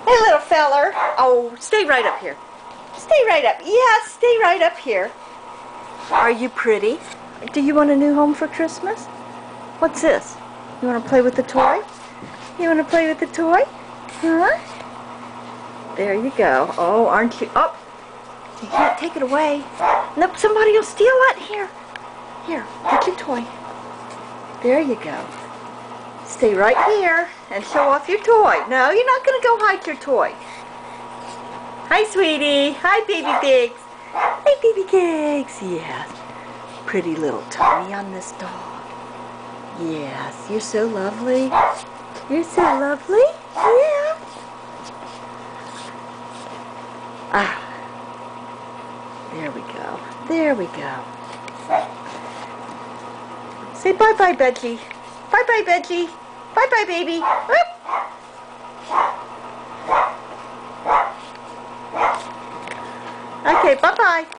Hey, little feller. Oh, stay right up here. Stay right up. Yes, stay right up here. Are you pretty? Do you want a new home for Christmas? What's this? You want to play with the toy? You want to play with the toy? Huh? There you go. Oh, aren't you? Oh, you can't take it away. Nope, somebody will steal it. Here. Here, get your toy. There you go. Stay right here and show off your toy. No, you're not going to go hide your toy. Hi, sweetie. Hi, baby pigs. Hey, baby pigs. Yes. Pretty little tummy on this dog. Yes, you're so lovely. You're so lovely. Yeah. Ah. There we go. There we go. Say bye-bye, Budgie. Bye-bye, Budgie. Bye-bye, baby. Whoop. Okay, bye-bye.